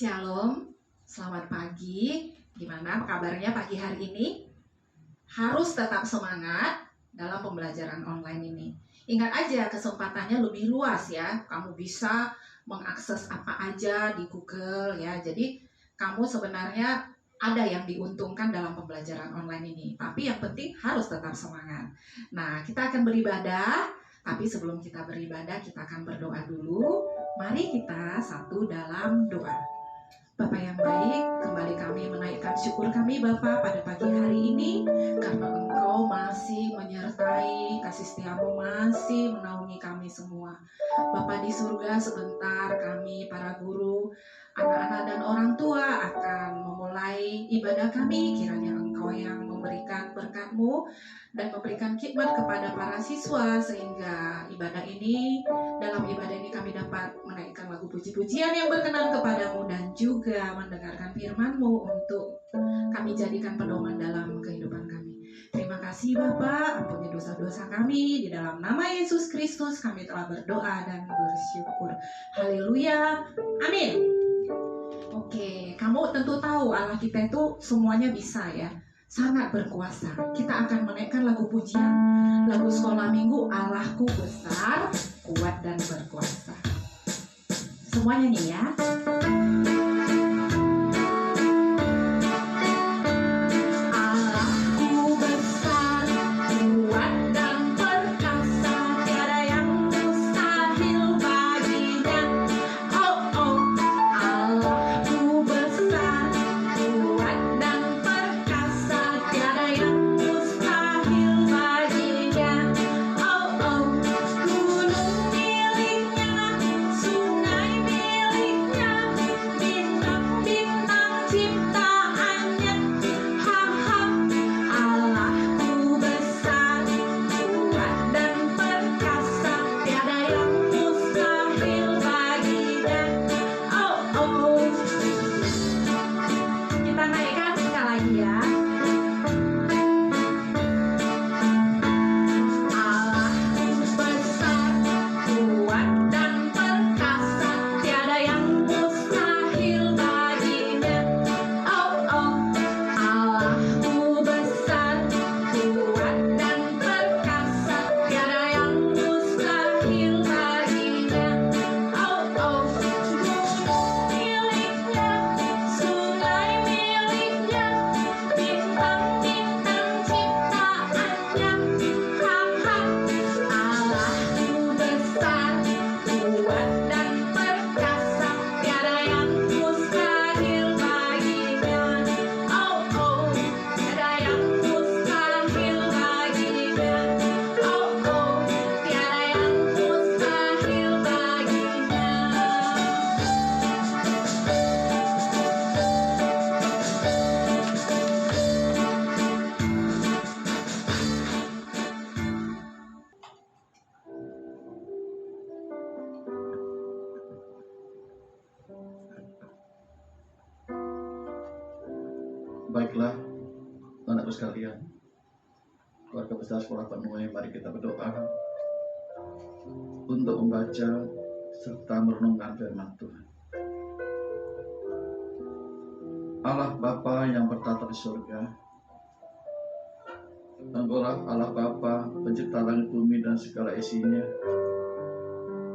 Shalom, selamat pagi. Gimana kabarnya pagi hari ini? Harus tetap semangat dalam pembelajaran online ini. Ingat aja, kesempatannya lebih luas ya. Kamu bisa mengakses apa aja di Google ya. Jadi kamu sebenarnya ada yang diuntungkan dalam pembelajaran online ini. Tapi yang penting harus tetap semangat. Nah, kita akan beribadah. Tapi sebelum kita beribadah, kita akan berdoa dulu. Mari kita satu dalam doa. Bapa yang baik, kembali kami menaikkan syukur kami Bapa pada pagi hari ini, karena Engkau masih menyertai, kasih setiamu masih menaungi kami semua. Bapa di surga, sebentar kami para guru, anak-anak dan orang tua akan memulai ibadah kami. Kiranya Engkau yang memberikan berkat-Mu dan memberikan khidmat kepada para siswa, sehingga dalam ibadah ini kami dapat menaikkan lagu puji-pujian yang berkenan kepadamu, dan juga mendengarkan firman-Mu untuk kami jadikan pedoman dalam kehidupan kami. Terima kasih Bapa, ampuni dosa-dosa kami. Di dalam nama Yesus Kristus kami telah berdoa dan bersyukur. Haleluya, amin. Oke, kamu tentu tahu Allah kita itu semuanya bisa ya, sangat berkuasa. Kita akan menaikkan lagu pujian, lagu sekolah minggu, Allahku besar, kuat dan berkuasa. Semuanya nih ya. Baiklah, anakku sekalian, keluarga besar sekolah Penuai, mari kita berdoa untuk membaca serta merenungkan firman Tuhan. Allah Bapa yang bertata di surga, Engkaulah Allah Bapa, pencipta langit bumi dan segala isinya.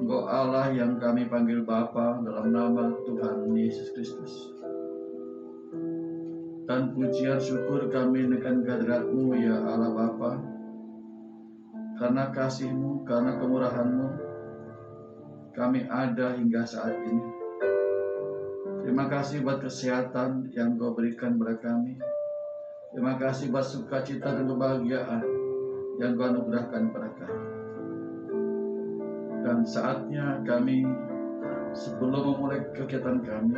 Engkau Allah yang kami panggil Bapa dalam nama Tuhan Yesus Kristus. Dan pujian syukur kami naikkan kehadirat-Mu ya Allah Bapa, karena kasih-Mu, karena kemurahan-Mu, kami ada hingga saat ini. Terima kasih buat kesehatan yang Kau berikan kepada kami. Terima kasih buat sukacita dan kebahagiaan yang Kau anugerahkan kepada kami. Dan saatnya kami, sebelum memulai kegiatan kami,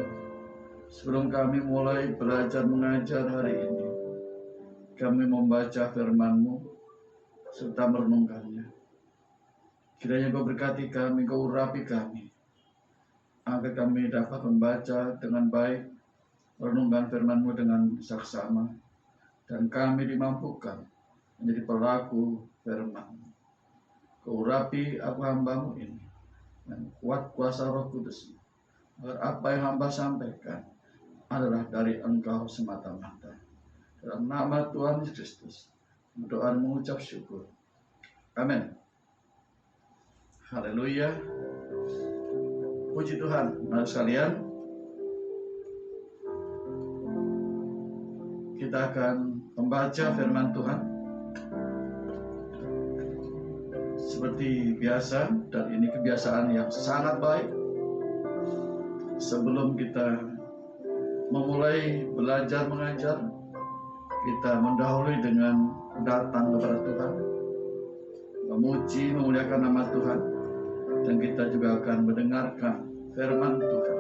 sebelum kami mulai belajar mengajar hari ini, kami membaca firman-Mu serta merenungkannya. Kiranya Kau berkati kami, Kau urapi kami, agar kami dapat membaca dengan baik, merenungkan firman-Mu dengan saksama, dan kami dimampukan menjadi pelaku firman. Kau urapi aku hamba-Mu ini, dan kuat kuasa Roh Kudus, agar apa yang hamba sampaikan adalah dari Engkau semata-mata. Dalam nama Tuhan Yesus Kristus, berdoa dan mengucap syukur. Amin. Haleluya. Puji Tuhan. Mari sekalian, kita akan membaca firman Tuhan seperti biasa, dan ini kebiasaan yang sangat baik. Sebelum kita memulai belajar mengajar, kita mendahului dengan datang kepada Tuhan, memuji, memuliakan nama Tuhan, dan kita juga akan mendengarkan firman Tuhan.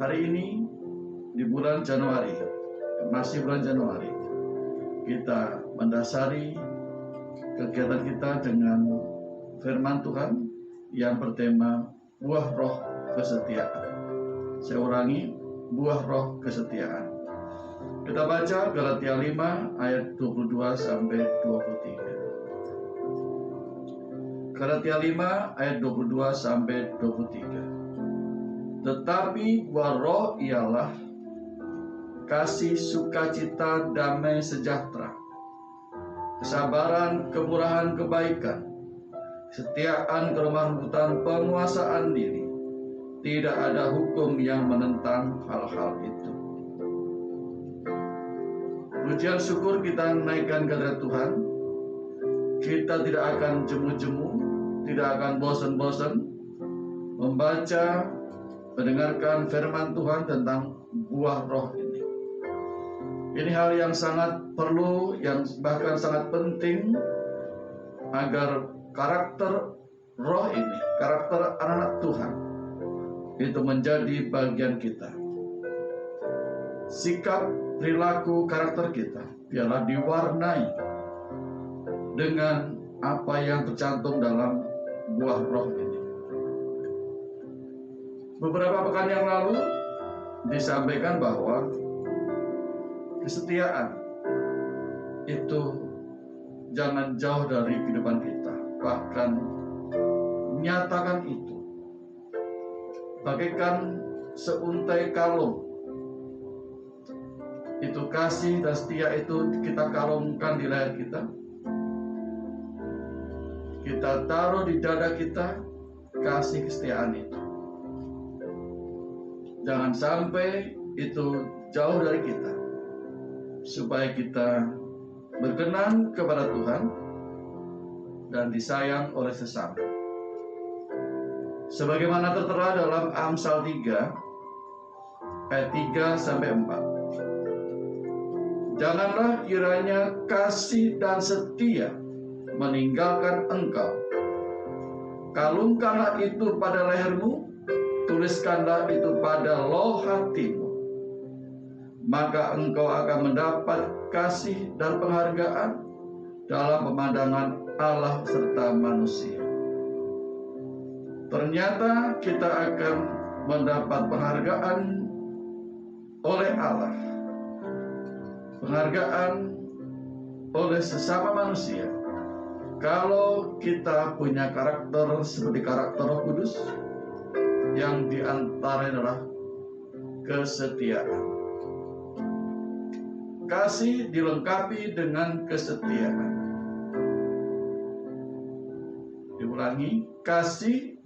Hari ini di bulan Januari, masih bulan Januari, kita mendasari kegiatan kita dengan firman Tuhan yang bertema buah roh kesetiaan. Saya ulangi, buah roh kesetiaan. Kita baca Galatia 5 ayat 22 sampai 23. Galatia 5 ayat 22 sampai 23. Tetapi buah roh ialah kasih, sukacita, damai, sejahtera, kesabaran, kemurahan, kebaikan, kesetiaan, kelemah lembutan, penguasaan diri. Tidak ada hukum yang menentang hal-hal itu. Pujian syukur kita naikkan kepada Tuhan. Kita tidak akan jemu-jemu, tidak akan bosan-bosan membaca, mendengarkan firman Tuhan tentang buah roh ini. Ini hal yang sangat perlu, yang bahkan sangat penting, agar karakter roh ini, karakter anak Tuhan, itu menjadi bagian kita. Sikap, perilaku, karakter kita biarlah diwarnai dengan apa yang tercantum dalam buah roh ini. Beberapa pekan yang lalu disampaikan bahwa kesetiaan itu jangan jauh dari kehidupan kita, bahkan nyatakan itu bagaikan seuntai kalung. Itu kasih dan setia itu kita kalungkan di leher kita, kita taruh di dada kita, kasih kesetiaan itu. Jangan sampai itu jauh dari kita, supaya kita berkenan kepada Tuhan dan disayang oleh sesama. Sebagaimana tertera dalam Amsal 3 ayat 3 sampai 4. Janganlah kiranya kasih dan setia meninggalkan engkau. Kalungkanlah itu pada lehermu, tuliskanlah itu pada loh hatimu. Maka engkau akan mendapat kasih dan penghargaan dalam pemandangan Allah serta manusia. Ternyata kita akan mendapat penghargaan oleh Allah, penghargaan oleh sesama manusia, kalau kita punya karakter seperti karakter Roh Kudus, yang diantaranya adalah kesetiaan. Kasih dilengkapi dengan kesetiaan. Diulangi, kasih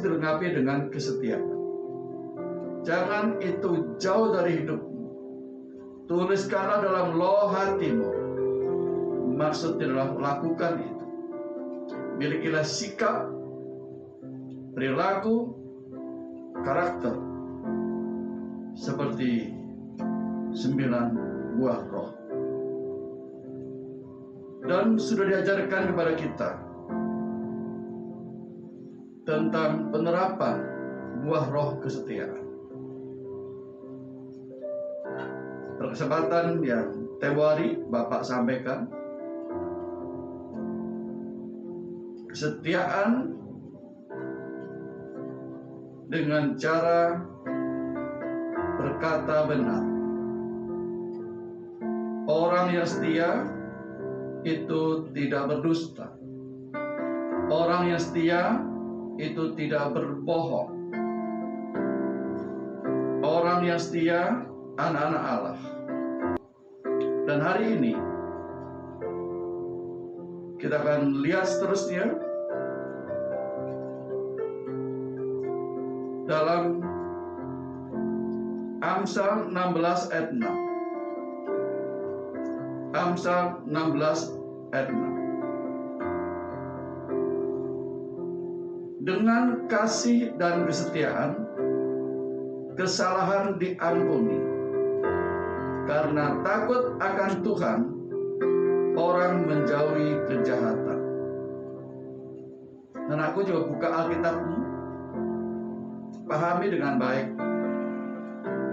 dilengkapi dengan kesetiaan. Jangan itu jauh dari hidupmu. Tuliskanlah dalam loh hatimu. Maksudnya adalah lakukan itu. Milikilah sikap, perilaku, karakter seperti 9 buah roh. Dan sudah diajarkan kepada kita tentang penerapan buah roh kesetiaan. Perkesempatan yang tempo hari Bapak sampaikan, kesetiaan dengan cara berkata benar. Orang yang setia itu tidak berdusta. Orang yang setia itu tidak berbohong. Orang yang setia, anak-anak Allah. Dan hari ini kita akan lihat seterusnya dalam Amsal 16 ayat 6. Amsal 16 ayat 6. Dengan kasih dan kesetiaan, kesalahan diampuni. Karena takut akan Tuhan, orang menjauhi kejahatan. Dan aku juga buka Alkitabmu, pahami dengan baik.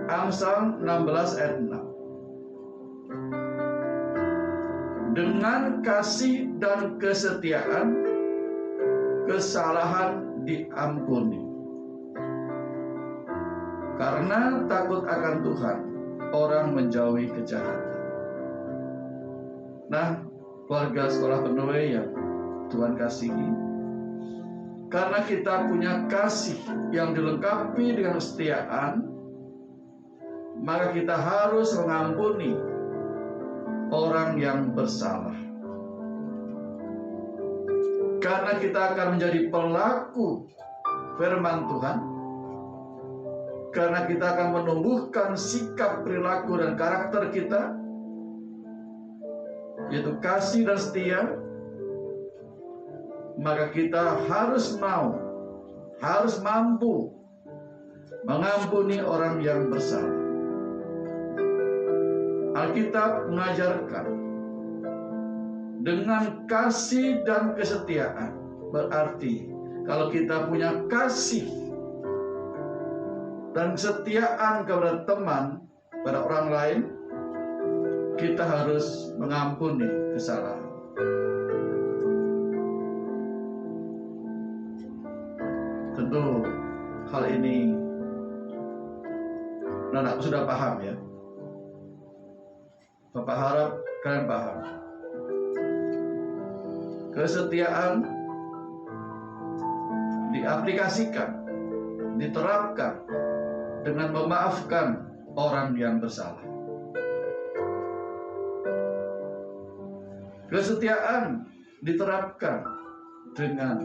Amsal 16 ayat 6. Dengan kasih dan kesetiaan, kesalahan diampuni. Karena takut akan Tuhan, orang menjauhi kejahatan. Nah, keluarga sekolah Penuh yang Tuhan kasihi, karena kita punya kasih yang dilengkapi dengan kesetiaan, maka kita harus mengampuni orang yang bersalah. Karena kita akan menjadi pelaku firman Tuhan, karena kita akan menumbuhkan sikap, perilaku, dan karakter kita, yaitu kasih dan setia, maka kita harus mampu mengampuni orang yang bersalah. Alkitab mengajarkan dengan kasih dan kesetiaan. Berarti kalau kita punya kasih dan kesetiaan kepada teman, pada orang lain, kita harus mengampuni kesalahan. Tentu hal ini anak sudah paham ya. Bapak harap kalian paham. Kesetiaan diaplikasikan, diterapkan dengan memaafkan orang yang bersalah. Kesetiaan diterapkan dengan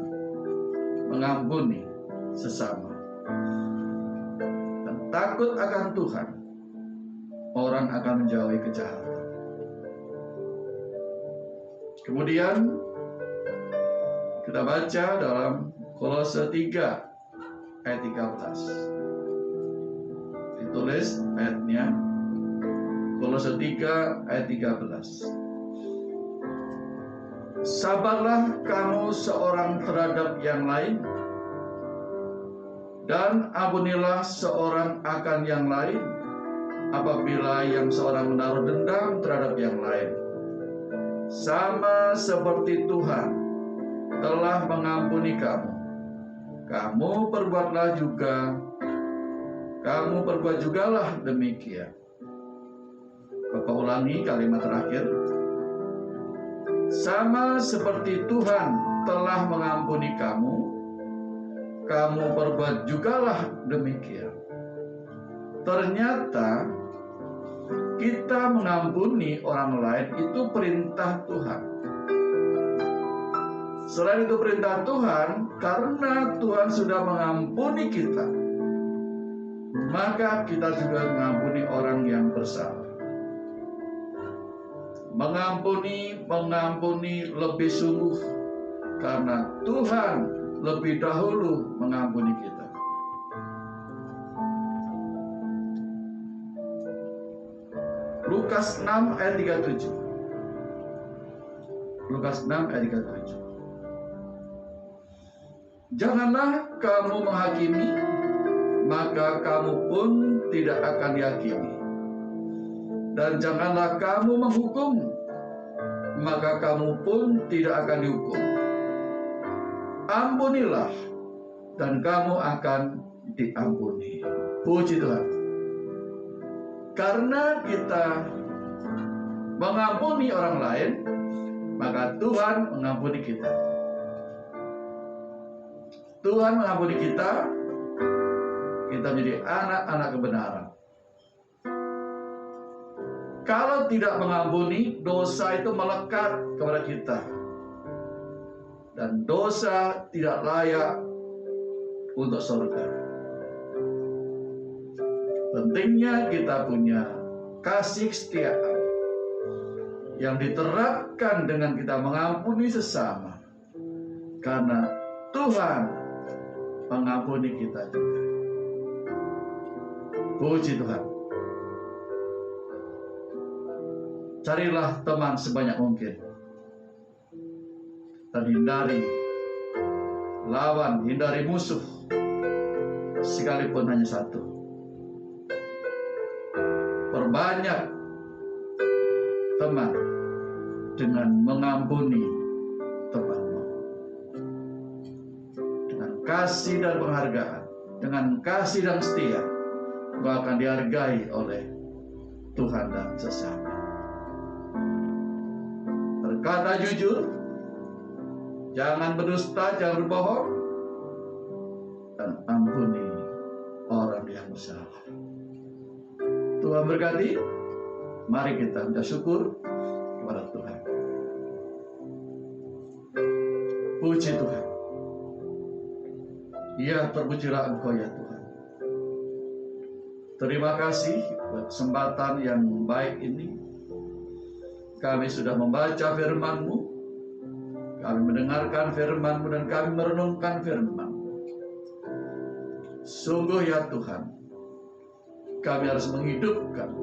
mengampuni sesama. Dan takut akan Tuhan, orang akan menjauhi kejahatan. Kemudian kita baca dalam Kolose 3 ayat 13. Ditulis ayatnya, Kolose 3 ayat 13. Sabarlah kamu seorang terhadap yang lain, dan ampunilah seorang akan yang lain apabila yang seorang menaruh dendam terhadap yang lain. Sama seperti Tuhan telah mengampuni kamu, kamu perbuat jugalah demikian. Bapak ulangi kalimat terakhir. Sama seperti Tuhan telah mengampuni kamu, kamu perbuat jugalah demikian. Ternyata kita mengampuni orang lain itu perintah Tuhan. Selain itu perintah Tuhan, karena Tuhan sudah mengampuni kita, maka kita juga mengampuni orang yang bersalah. Mengampuni lebih sungguh, karena Tuhan lebih dahulu mengampuni kita. Lukas 6 ayat 37. Lukas 6 ayat 37. Janganlah kamu menghakimi, maka kamu pun tidak akan dihakimi. Dan janganlah kamu menghukum, maka kamu pun tidak akan dihukum. Ampunilah, dan kamu akan diampuni. Puji Tuhan. Karena kita mengampuni orang lain, maka Tuhan mengampuni kita. Tuhan mengampuni kita, kita menjadi anak-anak kebenaran. Kalau tidak mengampuni, dosa itu melekat kepada kita. Dan dosa tidak layak untuk surga. Pentingnya kita punya kasih setia yang diterapkan dengan kita mengampuni sesama. Karena Tuhan mengampuni kita juga. Puji Tuhan. Carilah teman sebanyak mungkin. Dan hindari lawan, hindari musuh. Sekalipun hanya satu. Perbanyak teman dengan mengampuni temanmu. Dengan kasih dan penghargaan, dengan kasih dan setia, engkau akan dihargai oleh Tuhan dan sesama. Berkata jujur, jangan berdusta, jangan berbohong, dan ampuni orang yang bersalah. Tuhan berkati. Mari kita minta syukur kepada Tuhan. Puji Tuhan. Ya, terpujilah Engkau ya Tuhan. Terima kasih buat kesempatan yang baik ini. Kami sudah membaca firman-Mu, kami mendengarkan firman-Mu, dan kami merenungkan firman-Mu. Sungguh ya Tuhan, kami harus menghidupkan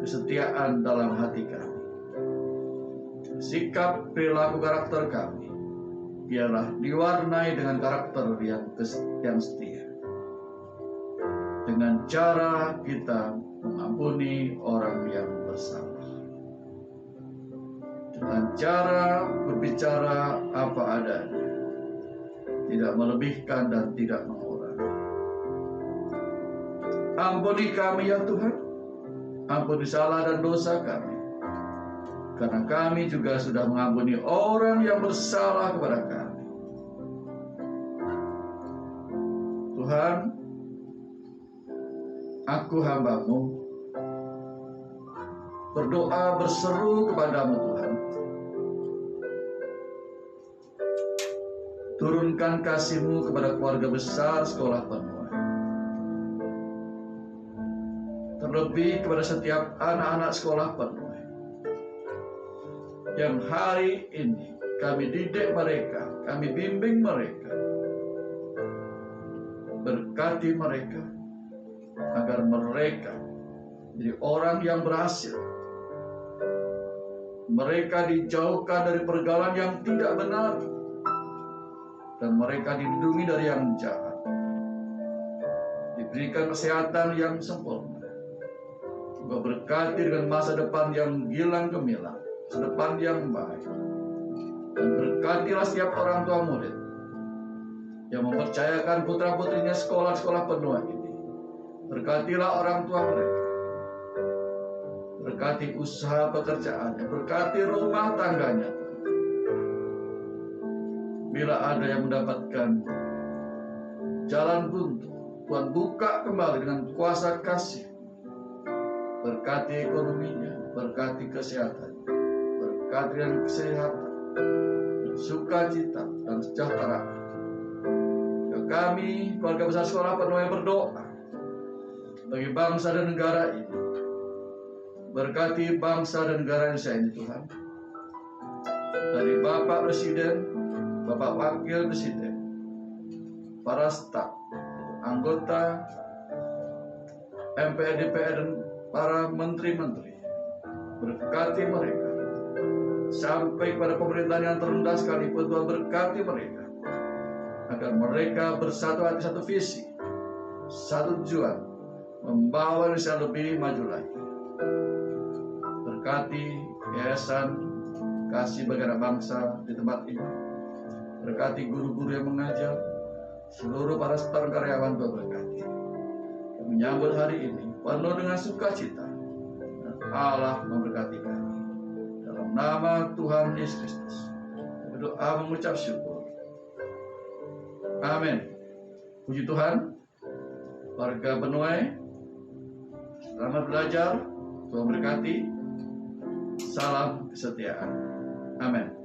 kesetiaan dalam hati kami. Sikap, perilaku, karakter kami biarlah diwarnai dengan karakter yang setia. Dengan cara kita mengampuni orang yang bersalah. Dengan cara berbicara apa adanya. Tidak melebihkan dan tidak mengurangi. Ampuni kami ya Tuhan. Ampuni salah dan dosa kami. Karena kami juga sudah mengampuni orang yang bersalah kepada kami. Tuhan, aku hamba-Mu berdoa berseru kepadamu Tuhan. Turunkan kasih-Mu kepada keluarga besar Sekolah Penuh. Terlebih kepada setiap anak-anak Sekolah Penuh yang hari ini kami didik mereka, kami bimbing mereka. Berkati mereka agar mereka menjadi orang yang berhasil. Mereka dijauhkan dari pergaulan yang tidak benar dan mereka dilindungi dari yang jahat. Diberikan kesehatan yang sempurna. Engkau berkati dengan masa depan yang gilang gemilang, masa depan yang baik. Dan berkatilah setiap orang tua murid yang mempercayakan putra-putrinya sekolah-sekolah penuh ini. Berkatilah orang tua mereka. Berkati usaha pekerjaannya, berkati rumah tangganya. Bila ada yang mendapatkan jalan buntu, Tuhan buka kembali dengan kuasa kasih. Berkati ekonominya, berkati kesehatan, berkati dan kesehatan, sukacita dan sejahtera. Kami, keluarga besar Sekolah Penuh yang berdoa bagi bangsa dan negara ini. Berkati bangsa dan negara Indonesia ini Tuhan. Dari Bapak Presiden, Bapak Wakil Presiden, para staf, anggota MPR, DPR, dan para menteri-menteri, berkati mereka sampai pada pemerintahan yang terendah sekalipun. Tuhan berkati mereka agar mereka bersatu hati, satu visi, satu tujuan, membawa Indonesia lebih maju lagi. Berkati Yayasan Kasih Bagi Anak Bangsa di tempat ini. Berkati guru-guru yang mengajar, seluruh para staf karyawan. Tuhan berkati. Kami menyambut hari ini penuh dengan sukacita, dan Allah memberkati kami. Dalam nama Tuhan Yesus Kristus, kami berdoa mengucap syukur. Amin. Puji Tuhan. Warga Benue, selamat belajar. Tuhan berkati. Salam kesetiaan. Amin.